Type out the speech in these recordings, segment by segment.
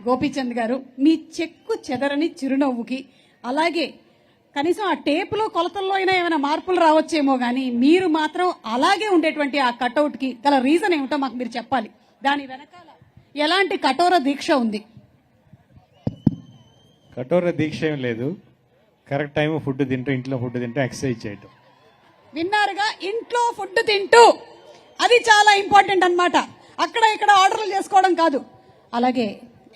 గోపీచంద్ గారు, మీ చెక్కు చెదరని చిరునవ్వుకి, అలాగే కనీసం ఆ టేపులో కొలతల్లో అయినా ఏమైనా మార్పులు రావచ్చేమో కానీ మీరు మాత్రం అలాగే ఉండేటువంటి ఆ కటౌట్కి గల రీజన్ ఏమిటో మాకు మీరు చెప్పాలి. దాని వెనకాల ఎలాంటి కఠోర దీక్ష ఉంది? కఠోర దీక్ష ఏం లేదు. కరెక్ట్ టైం ఫుడ్ తింటూ, ఇంట్లో ఫుడ్ తింటూ, ఎక్సర్సైజ్ చేయటం. విన్నారుగా, ఇంట్లో ఫుడ్ తింటూ, అది చాలా ఇంపార్టెంట్ అన్నమాట. అక్కడ ఇక్కడ ఆర్డర్లు చేసుకోవడం కాదు. అలాగే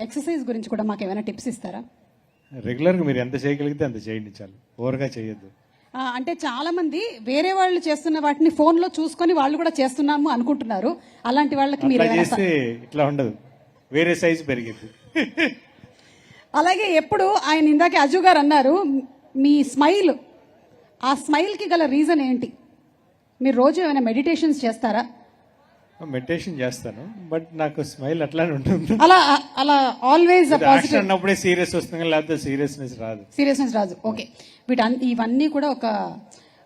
ఎక్సర్సైజ్ గురించి కూడా మాకు ఏమైనా టిప్స్ ఇస్తారా? రెగ్యులర్గా మీరు ఎంత చేయగలిగితే అంత చేయండి, చాలు. ఓవర్గా చేయొద్దు. అంటే చాలా మంది వేరే వాళ్ళు చేస్తున్న వాటిని ఫోన్ లో చూసుకొని వాళ్ళు కూడా చేస్తున్నాము అనుకుంటున్నారు. అలాంటి వాళ్ళకి మీరు చేస్తే ఇట్లా ఉండదు, వేరే సైజు పెరిగింది. అలాగే ఎప్పుడు ఆయన ఇందాక అజు గారు అన్నారు, మీ స్మైల్, ఆ స్మైల్ కి గల రీజన్ ఏంటి? మీరు రోజు ఏమైనా మెడిటేషన్స్ చేస్తారా? మెడిటేషన్ చేస్తాను, బట్ నాకు స్మైల్ అట్లానే ఉంటుంది. అలా అలా ఆల్వేస్ పాజిటివ్ అన్నప్పుడే సీరియస్ వస్తుంది, లేకపోతే సీరియస్నెస్ రాదు. ఓకే, ఇవన్నీ కూడా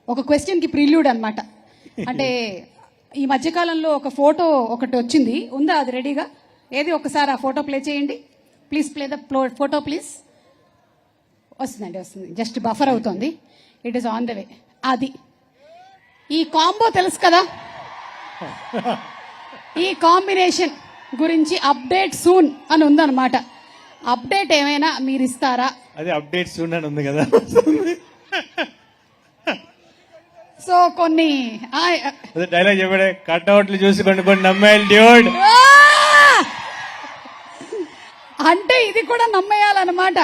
ఒక క్వశ్చన్ కి ప్రిల్యూడ్ అన్నమాట. అంటే ఈ మధ్యకాలంలో ఒక ఫోటో ఒకటి వచ్చింది, ఉందా అది రెడీగా? ఏది ఒకసారి ఆ ఫోటో ప్లే చేయండి please. Play the photo please. వస్తుంది, జస్ట్ బఫర్ అవుతుంది. It is on the way. అది ఈ కాంబో తెలుసు కదా, ఈ కాంబినేషన్ గురించి అప్డేట్ సూన్ అని ఉందన్నమాట. అప్డేట్ ఏమైనా మీరు ఇస్తారా? అది అప్డేట్ సూన్ అని ఉంది కదా. సో కొన్ని డైలాగ్ చెప్పాడే, కట్అవుట్లు చూసి కొన్ని నమ్మాయిలు డ్యూడ్ అంటే ఇది కూడా నమ్మేయాలన్నమాట.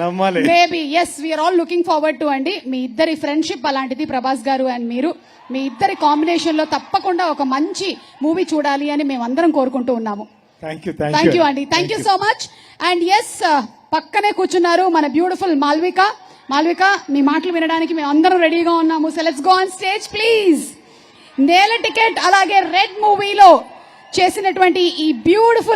నమ్మాలి. Maybe yes, we are all looking forward to అండి. మీ ఇద్దరి ఫ్రెండ్షిప్ అలాంటిది, ప్రభాస్ గారు అండ్ మీరు, మీ ఇద్దరి కాంబినేషన్ లో తప్పకుండా ఒక మంచి మూవీ చూడాలి అని మేమందరం కోరుకుంటూ ఉన్నాము. థ్యాంక్ యూ అండి, thank you so much. And yes, పక్కనే కూర్చున్నారు మన బ్యూటిఫుల్ మాల్విక. మీ మాటలు వినడానికి మేము అందరం రెడీగా ఉన్నాము. So let's go on stage please. నేల టికెట్ అలాగే రెడ్ మూవీలో చేసినటువంటి ఈ బ్యూటిఫుల్